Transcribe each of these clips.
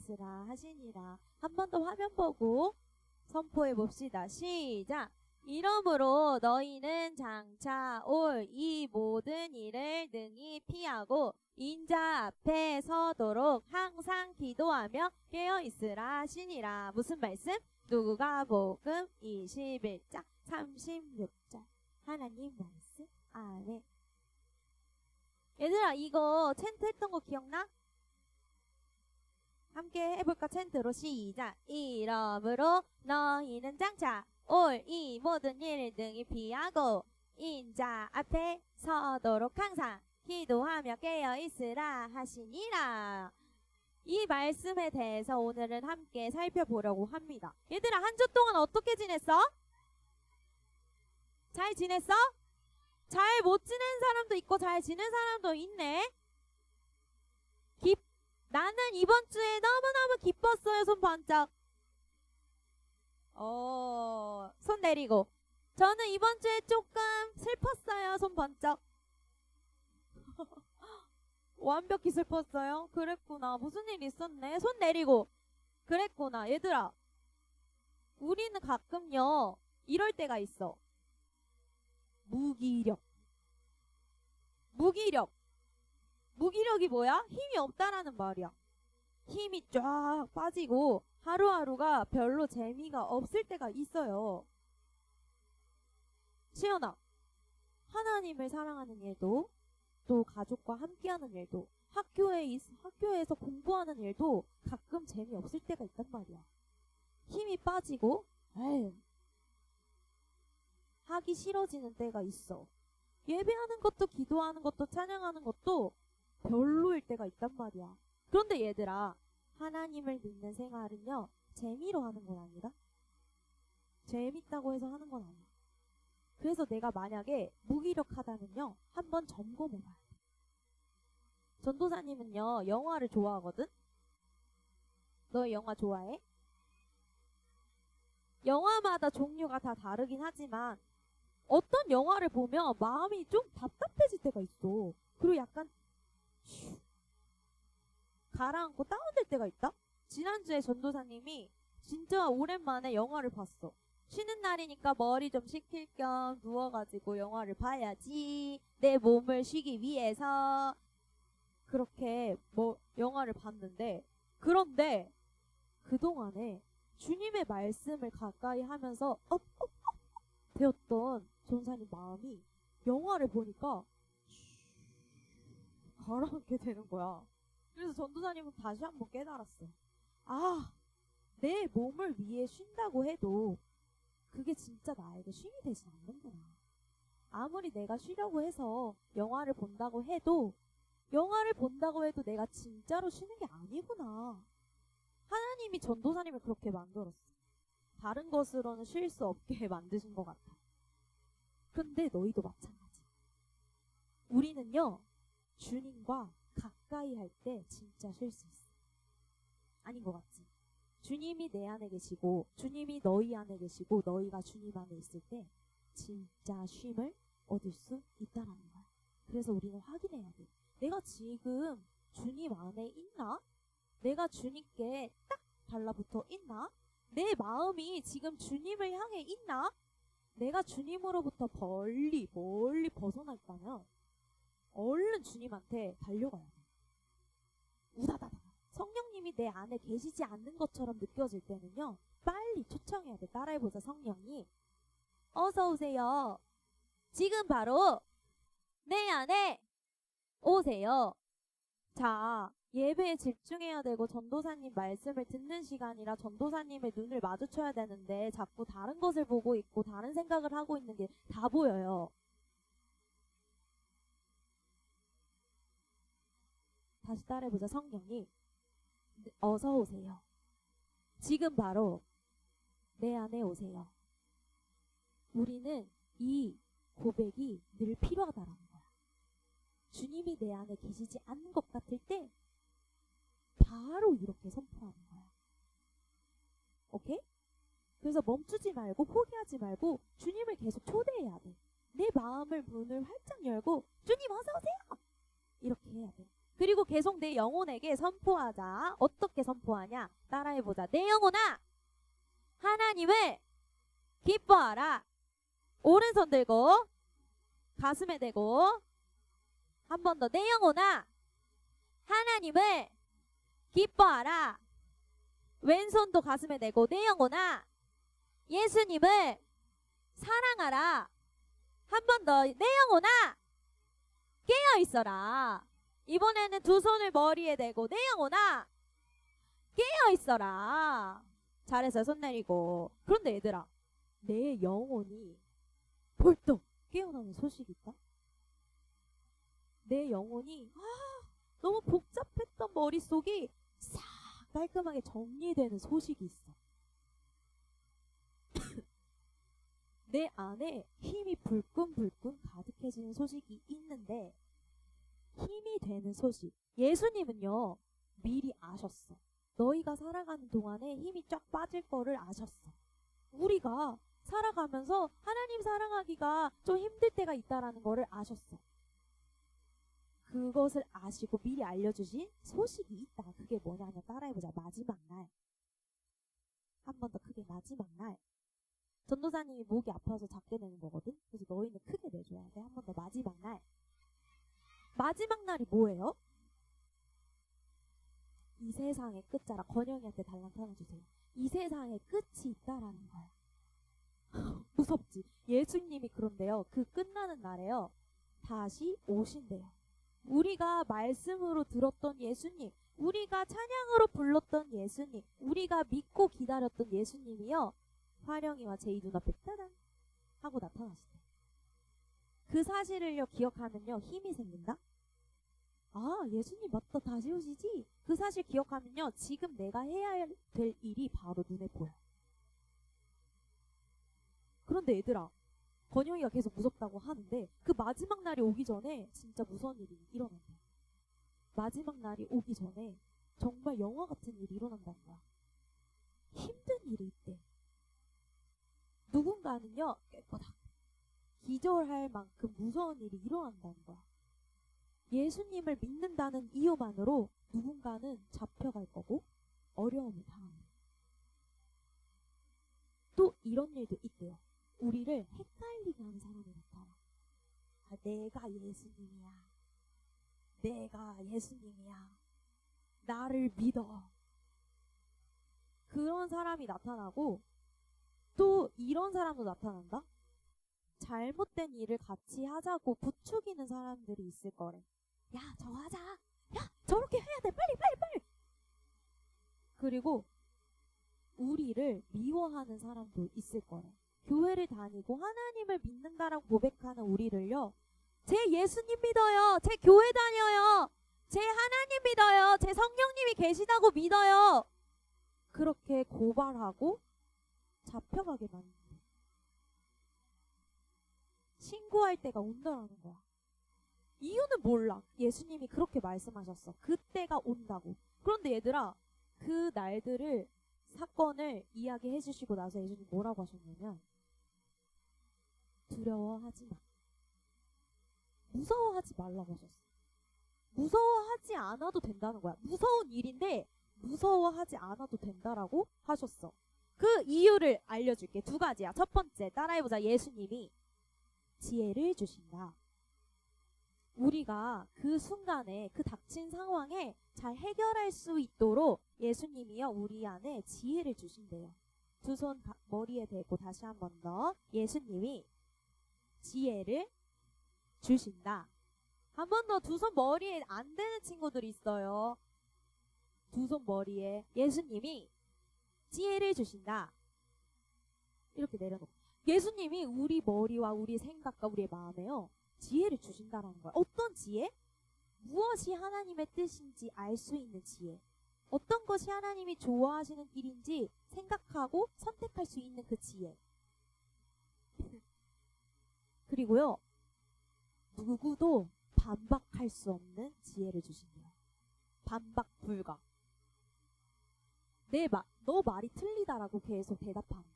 있으라 하시니라. 한 번 더 화면 보고 선포해 봅시다. 시작. 이러므로 너희는 장차 올 이 모든 일을 능히 피하고 인자 앞에 서도록 항상 기도하며 깨어 있으라 하시니라. 무슨 말씀? 누가복음 21장 36절 하나님 말씀. 아멘. 얘들아, 이거 챈트 했던 거 기억나? 함께 해볼까? 챈트로 시작. 이러므로 너희는 장차 올 이 모든 일을 능히 피하고 인자 앞에 서도록 항상 기도하며 깨어 있으라 하시니라. 이 말씀에 대해서 오늘은 함께 살펴보려고 합니다. 얘들아, 한 주 동안 어떻게 지냈어? 잘 지냈어? 잘 못 지낸 사람도 있고 잘 지낸 사람도 있네. 나는 이번 주에 너무너무 기뻤어요. 손 번쩍. 손 내리고. 저는 이번 주에 조금 슬펐어요. 손 번쩍. 완벽히 슬펐어요? 그랬구나. 무슨 일 있었네? 손 내리고. 그랬구나. 얘들아, 우리는 가끔요 이럴 때가 있어. 무기력이 뭐야? 힘이 없다라는 말이야. 힘이 쫙 빠지고 하루하루가 별로 재미가 없을 때가 있어요. 시연아, 하나님을 사랑하는 일도, 또 가족과 함께하는 일도, 학교에서 공부하는 일도 가끔 재미없을 때가 있단 말이야. 힘이 빠지고 하기 싫어지는 때가 있어. 예배하는 것도, 기도하는 것도, 찬양하는 것도 별로일 때가 있단 말이야. 그런데 얘들아, 하나님을 믿는 생활은요 재미로 하는 건 아니다. 재밌다고 해서 하는 건 아니야. 그래서 내가 만약에 무기력하다면요 한번 점검해봐야 돼. 전도사님은요 영화를 좋아하거든? 너 영화 좋아해? 영화마다 종류가 다 다르긴 하지만 어떤 영화를 보면 마음이 좀 답답해질 때가 있어. 그리고 약간 가라앉고 다운될 때가 있다? 지난주에 전도사님이 진짜 오랜만에 영화를 봤어. 쉬는 날이니까 머리 좀 식힐 겸 누워가지고 영화를 봐야지, 내 몸을 쉬기 위해서. 그렇게 영화를 봤는데, 그런데 그동안에 주님의 말씀을 가까이 하면서 되었던 전사님 마음이 영화를 보니까 가라앉게 되는 거야. 그래서 전도사님은 다시 한번 깨달았어. 내 몸을 위해 쉰다고 해도 그게 진짜 나에게 쉼이 되지 않는구나. 아무리 내가 쉬려고 해서 영화를 본다고 해도 내가 진짜로 쉬는 게 아니구나. 하나님이 전도사님을 그렇게 만들었어. 다른 것으로는 쉴 수 없게 만드신 것 같아. 근데 너희도 마찬가지. 우리는요 주님과 가까이 할 때 진짜 쉴 수 있어. 아닌 것 같지? 주님이 내 안에 계시고 주님이 너희 안에 계시고 너희가 주님 안에 있을 때 진짜 쉼을 얻을 수 있다라는 거야. 그래서 우리는 확인해야 돼. 내가 지금 주님 안에 있나? 내가 주님께 딱 달라붙어 있나? 내 마음이 지금 주님을 향해 있나? 내가 주님으로부터 멀리 벗어나 있다면 얼른 주님한테 달려가야 돼. 우다다다. 성령님이 내 안에 계시지 않는 것처럼 느껴질 때는요 빨리 초청해야 돼. 따라해보자. 성령님 어서 오세요. 지금 바로 내 안에 오세요. 자, 예배에 집중해야 되고 전도사님 말씀을 듣는 시간이라 전도사님의 눈을 마주쳐야 되는데 자꾸 다른 것을 보고 있고 다른 생각을 하고 있는 게 다 보여요. 다시 따라해보자. 성령님 어서 오세요. 지금 바로 내 안에 오세요. 우리는 이 고백이 늘 필요하다라는 거야. 주님이 내 안에 계시지 않는 것 같을 때 바로 이렇게 선포하는 거야. 오케이? 그래서 멈추지 말고 포기하지 말고 주님을 계속 초대해야 돼. 내 마음을 문을 활짝 열고 주님 어서 오세요! 이렇게 해야 돼. 그리고 계속 내 영혼에게 선포하자. 어떻게 선포하냐? 따라해보자. 내 영혼아, 하나님을 기뻐하라. 오른손 들고 가슴에 대고 한 번 더. 내 영혼아, 하나님을 기뻐하라. 왼손도 가슴에 대고 내 영혼아, 예수님을 사랑하라. 한 번 더. 내 영혼아, 깨어있어라. 이번에는 두 손을 머리에 대고 내 영혼아, 깨어있어라. 잘했어요. 손 내리고. 그런데 얘들아, 내 영혼이 벌떡 깨어나는 소식이 있다? 내 영혼이 너무 복잡했던 머릿속이 싹 깔끔하게 정리되는 소식이 있어. 내 안에 힘이 불끈불끈 가득해지는 소식이 있는데, 힘이 되는 소식. 예수님은요, 미리 아셨어. 너희가 살아가는 동안에 힘이 쫙 빠질 거를 아셨어. 우리가 살아가면서 하나님 사랑하기가 좀 힘들 때가 있다라는 거를 아셨어. 그것을 아시고 미리 알려주신 소식이 있다. 그게 뭐냐면 따라해보자. 마지막 날. 한 번 더 크게. 마지막 날. 전도사님이 목이 아파서 작게 내는 거거든. 그래서 너희는 크게 내줘야 돼. 한 번 더. 마지막 날. 마지막 날이 뭐예요? 이 세상의 끝자락. 건영이한테 달랑 편해주세요. 이 세상의 끝이 있다라는 거야. 무섭지? 예수님이 그런데요, 그 끝나는 날에요, 다시 오신대요. 우리가 말씀으로 들었던 예수님, 우리가 찬양으로 불렀던 예수님, 우리가 믿고 기다렸던 예수님이요, 화령이와 제이 눈앞에 따단 하고 나타나시대. 그 사실을요 기억하면요 힘이 생긴다. 아, 예수님 맞다, 다시 오시지. 그 사실 기억하면요 지금 내가 해야 될 일이 바로 눈에 보여. 그런데 얘들아, 건영이가 계속 무섭다고 하는데 그 마지막 날이 오기 전에 진짜 무서운 일이 일어난대. 마지막 날이 오기 전에 정말 영화 같은 일이 일어난다는 거야. 힘든 일이 있대. 누군가는요 깨꼬닥 기절할 만큼 무서운 일이 일어난다는 거야. 예수님을 믿는다는 이유만으로 누군가는 잡혀갈 거고 어려움을 당합니다. 또 이런 일도 있대요. 우리를 헷갈리게 하는 사람이 나타나. 아, 내가 예수님이야. 내가 예수님이야. 나를 믿어. 그런 사람이 나타나고, 또 이런 사람도 나타난다? 잘못된 일을 같이 하자고 부추기는 사람들이 있을 거래. 야, 저거 하자. 야, 저렇게 해야 돼. 빨리 빨리 빨리. 그리고 우리를 미워하는 사람도 있을 거래. 교회를 다니고 하나님을 믿는다라고 고백하는 우리를요, 제 예수님 믿어요, 제 교회 다녀요, 제 하나님 믿어요, 제 성령님이 계시다고 믿어요, 그렇게 고발하고 잡혀가게 만든다. 신고할 때가 온다라는 거야. 이유는 몰라. 예수님이 그렇게 말씀하셨어. 그때가 온다고. 그런데 얘들아, 그 날들을, 사건을 이야기해 주시고 나서 예수님 뭐라고 하셨냐면, 두려워하지 마. 무서워하지 말라고 하셨어. 무서워하지 않아도 된다는 거야. 무서운 일인데 무서워하지 않아도 된다라고 하셨어. 그 이유를 알려줄게. 두 가지야. 첫 번째, 따라해보자. 예수님이 지혜를 주신다. 우리가 그 순간에, 그 닥친 상황에 잘 해결할 수 있도록 예수님이요, 우리 안에 지혜를 주신대요. 두 손 머리에 대고 다시 한 번 더. 예수님이 지혜를 주신다. 한 번 더. 두 손 머리에 안 되는 친구들이 있어요. 두 손 머리에 예수님이 지혜를 주신다. 이렇게 내려놓고, 예수님이 우리 머리와 우리 생각과 우리의 마음에요, 지혜를 주신다라는 거야. 어떤 지혜? 무엇이 하나님의 뜻인지 알 수 있는 지혜. 어떤 것이 하나님이 좋아하시는 일인지 생각하고 선택할 수 있는 그 지혜. 그리고요, 누구도 반박할 수 없는 지혜를 주신대요. 반박 불가. 너 말이 틀리다라고 계속 대답하는 거야.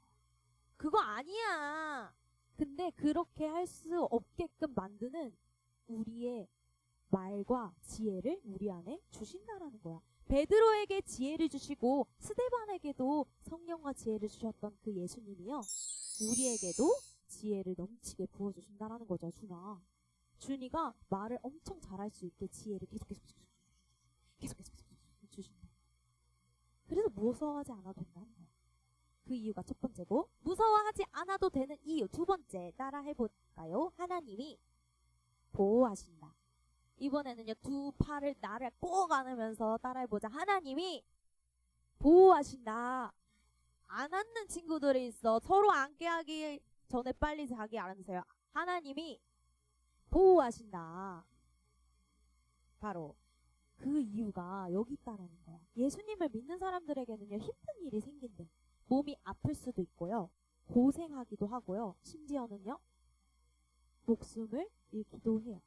그거 아니야. 근데 그렇게 할 수 없게끔 만드는 우리의 말과 지혜를 우리 안에 주신다라는 거야. 베드로에게 지혜를 주시고 스데반에게도 성령과 지혜를 주셨던 그 예수님이요, 우리에게도 지혜를 넘치게 부어주신다라는 거죠. 준이가 말을 엄청 잘할 수 있게 지혜를 계속 주신다. 그래서 무서워하지 않아도 된다는 거야. 그 이유가 첫 번째고, 무서워하지 않아도 되는 이유 두 번째 따라 해볼까요? 하나님이 보호하신다. 이번에는요, 두 팔을 나를 꼭 안으면서 따라해보자. 하나님이 보호하신다. 안 앉는 친구들이 있어. 서로 앉게 하기 전에 빨리 자기 앉으세요. 하나님이 보호하신다. 바로 그 이유가 여기 있다라는 거야. 예수님을 믿는 사람들에게는요, 힘든 일이 생긴대. 몸이 아플 수도 있고요, 고생하기도 하고요, 심지어는요, 목숨을 잃기도 해요.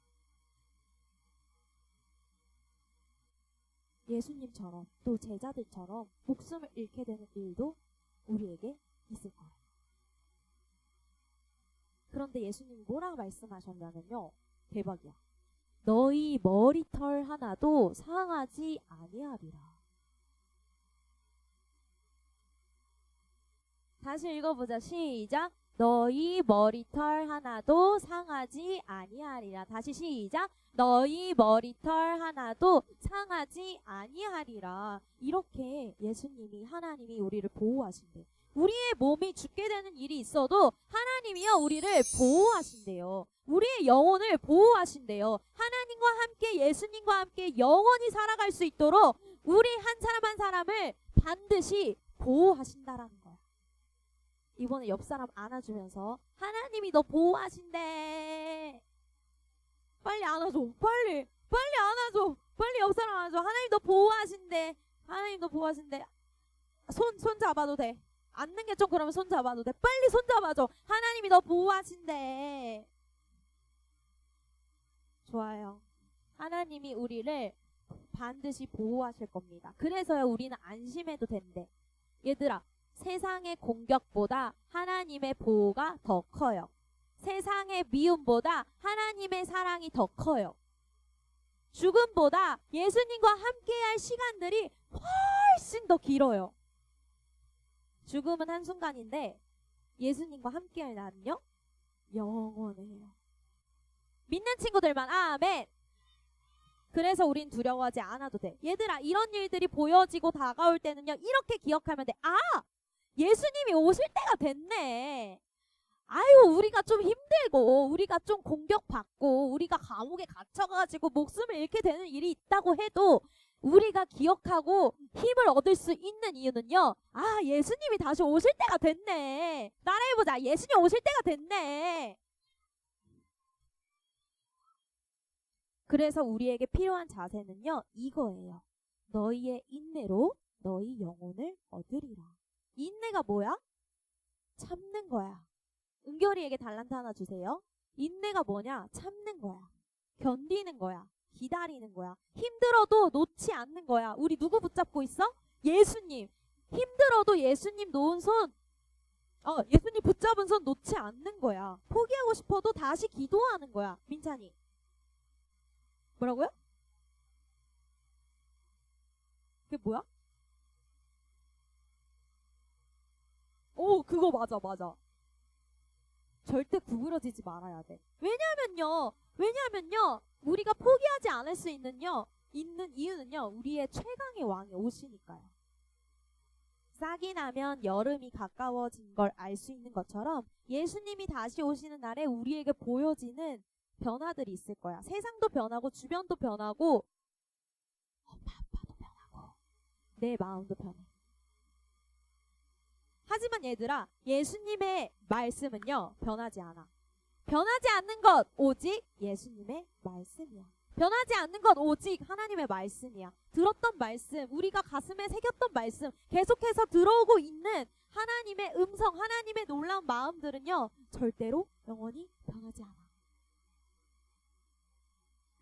예수님처럼 또 제자들처럼 목숨을 잃게 되는 일도 우리에게 있을 거예요. 그런데 예수님이 뭐라고 말씀하셨냐면요, 대박이야. 너희 머리털 하나도 상하지 아니하리라. 다시 읽어보자. 시작. 너희 머리털 하나도 상하지 아니하리라. 다시 시작. 너희 머리털 하나도 상하지 아니하리라. 이렇게 예수님이, 하나님이 우리를 보호하신대. 우리의 몸이 죽게 되는 일이 있어도 하나님이요, 우리를 보호하신대요. 우리의 영혼을 보호하신대요. 하나님과 함께, 예수님과 함께 영원히 살아갈 수 있도록 우리 한 사람 한 사람을 반드시 보호하신다라는 거야. 이번에 옆 사람 안아주면서 하나님이 너 보호하신대. 빨리 안아줘. 빨리 안아줘. 빨리 옆 사람 안아줘. 하나님 너 보호하신대. 하나님 너 보호하신대. 손 잡아도 돼. 앉는 게 좀 그러면 손 잡아도 돼. 빨리 손 잡아줘. 하나님이 너 보호하신대. 좋아요. 하나님이 우리를 반드시 보호하실 겁니다. 그래서요, 우리는 안심해도 된대. 얘들아, 세상의 공격보다 하나님의 보호가 더 커요. 세상의 미움보다 하나님의 사랑이 더 커요. 죽음보다 예수님과 함께할 시간들이 훨씬 더 길어요. 죽음은 한순간인데 예수님과 함께할 날은요, 영원해요. 믿는 친구들만 아멘. 그래서 우린 두려워하지 않아도 돼. 얘들아, 이런 일들이 보여지고 다가올 때는요, 이렇게 기억하면 돼. 아! 예수님이 오실 때가 됐네. 아유, 우리가 좀 힘들고, 우리가 좀 공격받고, 우리가 감옥에 갇혀가지고 목숨을 잃게 되는 일이 있다고 해도 우리가 기억하고 힘을 얻을 수 있는 이유는요, 아, 예수님이 다시 오실 때가 됐네. 따라해보자. 예수님 오실 때가 됐네. 그래서 우리에게 필요한 자세는요, 이거예요. 너희의 인내로 너희 영혼을 얻으리라. 인내가 뭐야? 참는 거야. 은결이에게 달란트 하나 주세요. 인내가 뭐냐? 참는 거야. 견디는 거야. 기다리는 거야. 힘들어도 놓지 않는 거야. 우리 누구 붙잡고 있어? 예수님. 힘들어도 예수님 놓은 손, 예수님 붙잡은 손 놓지 않는 거야. 포기하고 싶어도 다시 기도하는 거야. 민찬이. 뭐라고요? 그게 뭐야? 오, 그거 맞아. 절대 구부러지지 말아야 돼. 왜냐면요, 우리가 포기하지 않을 수 있는 이유는요, 우리의 최강의 왕이 오시니까요. 싹이 나면 여름이 가까워진 걸 알 수 있는 것처럼 예수님이 다시 오시는 날에 우리에게 보여지는 변화들이 있을 거야. 세상도 변하고, 주변도 변하고, 엄마 아빠도 변하고, 내 마음도 변해. 하지만 얘들아, 예수님의 말씀은요, 변하지 않아. 변하지 않는 것 오직 예수님의 말씀이야. 변하지 않는 것 오직 하나님의 말씀이야. 들었던 말씀, 우리가 가슴에 새겼던 말씀, 계속해서 들어오고 있는 하나님의 음성, 하나님의 놀라운 마음들은요, 절대로 영원히 변하지 않아.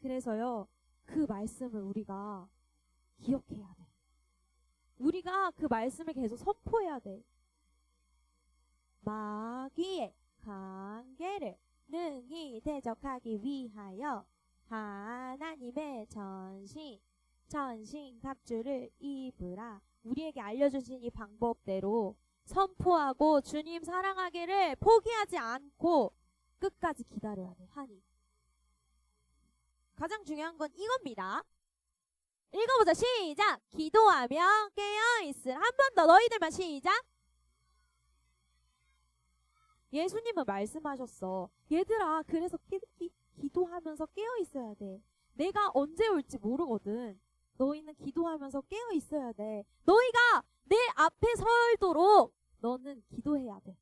그래서요, 그 말씀을 우리가 기억해야 돼. 우리가 그 말씀을 계속 선포해야 돼. 마귀의 관계를 능히 대적하기 위하여 하나님의 전신 갑주를 입으라. 우리에게 알려주신 이 방법대로 선포하고 주님 사랑하기를 포기하지 않고 끝까지 기다려야 돼. 환희. 가장 중요한 건 이겁니다. 읽어보자. 시작. 기도하며 깨어있으라. 한 번 더 너희들만 시작. 예수님은 말씀하셨어. 얘들아, 그래서 기도하면서 깨어있어야 돼. 내가 언제 올지 모르거든. 너희는 기도하면서 깨어있어야 돼. 너희가 내 앞에 설도록 너는 기도해야 돼.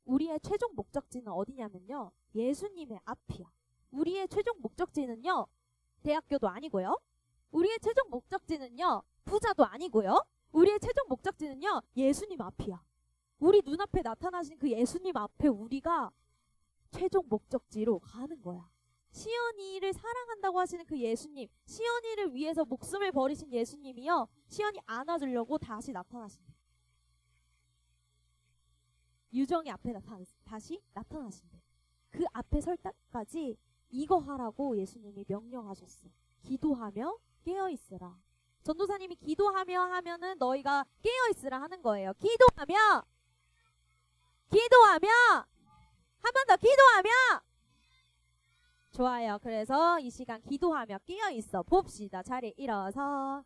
우리의 최종 목적지는 어디냐면요, 예수님의 앞이야. 우리의 최종 목적지는요, 대학교도 아니고요. 우리의 최종 목적지는요, 부자도 아니고요. 우리의 최종 목적지는요, 예수님 앞이야. 우리 눈앞에 나타나신 그 예수님 앞에 우리가 최종 목적지로 가는 거야. 시연이를 사랑한다고 하시는 그 예수님, 시연이를 위해서 목숨을 버리신 예수님이요, 시연이 안아주려고 다시 나타나신대. 유정이 앞에 다시 나타나신대. 그 앞에 설 때까지 이거 하라고 예수님이 명령하셨어. 기도하며 깨어있으라. 전도사님이 기도하며 하면은 너희가 깨어있으라 하는 거예요. 기도하며 한 번 더 기도하며. 좋아요. 그래서 이 시간 기도하며 깨어있어 봅시다. 자리에 일어서